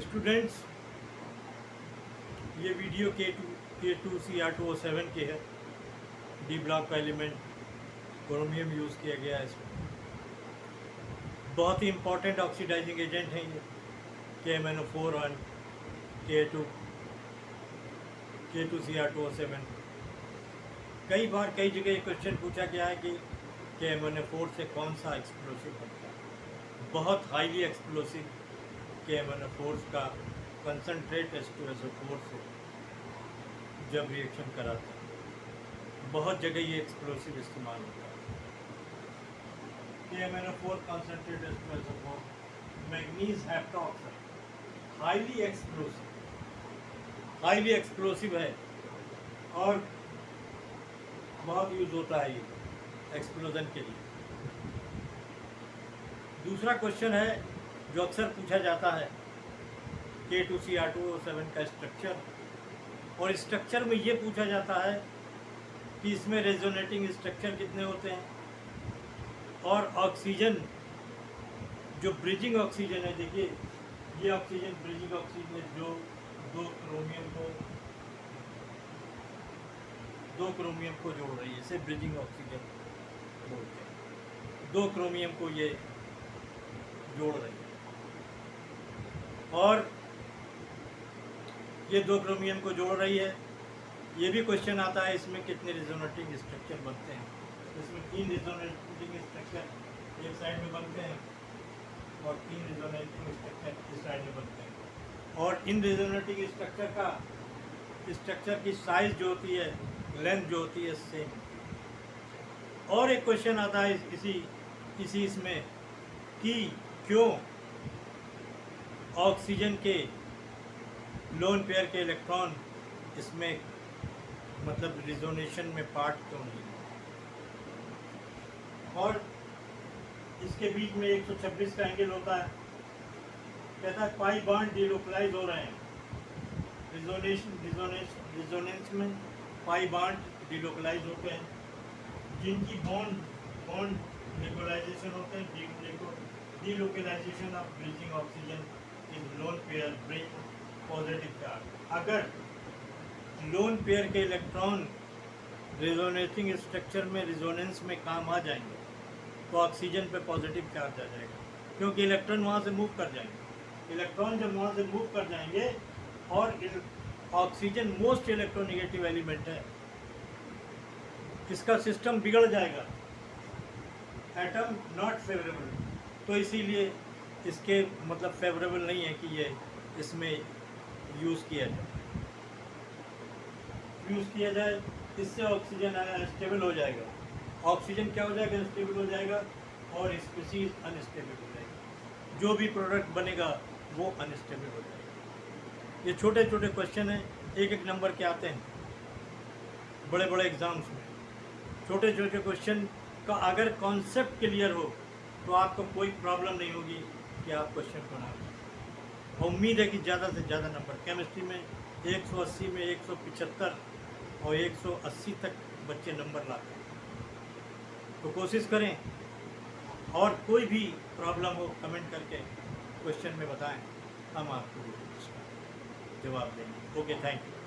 Students, ये video K2CR207 के है। डी ब्लॉक का एलिमेंट क्रोमियम यूज़ किया गया है इसमें। बहुत ही इम्पोर्टेंट ऑक्सीडाइजिंग एजेंट हैं ये KMnO4 और K2CR207। कई बार कई जगह ये क्वेश्चन पूछा गया है कि KMnO4 से कौन सा एक्सप्लोसिव बनता है। बहुत हाईली एक्सप्लोसिव KMnO4 का कंसनट्रेट H2SO4 से जब रिएक्शन कराते हैं, बहुत जगह ये एक्सप्लोसिव इस्तेमाल होता है। KMnO4 concentrate H2SO4 manganese heptaoxide highly explosive है और बहुत यूज़ होता है ये एक्सप्लोजन के लिए। दूसरा क्वेश्चन है जो अक्सर पूछा जाता है K2CR207 का स्ट्रक्चर, और स्ट्रक्चर में ये पूछा जाता है कि इसमें रेजोनेटिंग स्ट्रक्चर कितने होते हैं और ऑक्सीजन जो ब्रिजिंग ऑक्सीजन है। देखिए ये ऑक्सीजन ब्रिजिंग ऑक्सीजन है जो दो क्रोमियम को जोड़ रही है, इसे ब्रिजिंग ऑक्सीजन बोलते हैं। दो क्रोमियम को ये जोड़ रही है और ये दो क्रोमियम को जोड़ रही है। ये भी क्वेश्चन आता है इसमें कितने रेजोनेटिंग स्ट्रक्चर बनते हैं। इसमें 3 रेजोनेटिंग स्ट्रक्चर एक साइड में बनते हैं और 3 रेजोनेटिंग स्ट्रक्चर इस साइड में बनते हैं। और इन रेजोनेटिंग स्ट्रक्चर की साइज जो होती है, लेंथ जो होती है, सेम। और एक क्वेश्चन आता है इसी इसमें कि क्यों ऑक्सीजन के लोन पेयर के इलेक्ट्रॉन इसमें मतलब रिजोनेशन में पार्ट क्यों नहीं। और इसके बीच में 126 का एंगल होता है। कहता है पाई बॉन्ड डिलोकलाइज हो रहे हैं। रिजोनेंस में पाई बॉन्ड डिलोकलाइज होते हैं। जिनकी बॉन्ड डिलोकलाइजेशन होते हैं, delocalisation of bridging oxygen is lone pair bring positive charge. अगर लोन पेयर के इलेक्ट्रॉन रेजोनेटिंग स्ट्रक्चर में रिजोनेंस में काम आ जाएंगे तो ऑक्सीजन पे पॉजिटिव चार्ज आ जाएगा, क्योंकि इलेक्ट्रॉन वहाँ से मूव कर जाएंगे। इलेक्ट्रॉन जब वहाँ से मूव कर जाएंगे, और ऑक्सीजन मोस्ट इलेक्ट्रोनेगेटिव एलिमेंट है, इसका सिस्टम बिगड़ जाएगा, एटम नॉट फेवरेबल। तो इसीलिए इसके मतलब फेवरेबल नहीं है कि ये इसमें यूज़ किया जाए। इससे ऑक्सीजन अनस्टेबल हो जाएगा। ऑक्सीजन क्या हो जाएगा? अनस्टेबल हो जाएगा और स्पीसीज अनस्टेबल हो जाएगा। जो भी प्रोडक्ट बनेगा वो अनस्टेबल हो जाएगा। ये छोटे छोटे क्वेश्चन हैं, एक नंबर के आते हैं बड़े बड़े एग्जाम्स में। छोटे छोटे क्वेश्चन का अगर कॉन्सेप्ट क्लियर हो तो आपको कोई प्रॉब्लम नहीं होगी कि आप क्वेश्चन बना। उम्मीद है कि ज़्यादा से ज़्यादा नंबर केमिस्ट्री में 180 में 175 और 180 तक बच्चे नंबर लाते हैं। तो कोशिश करें, और कोई भी प्रॉब्लम हो कमेंट करके क्वेश्चन में बताएं, हम आपको जवाब देंगे। Okay, thank you.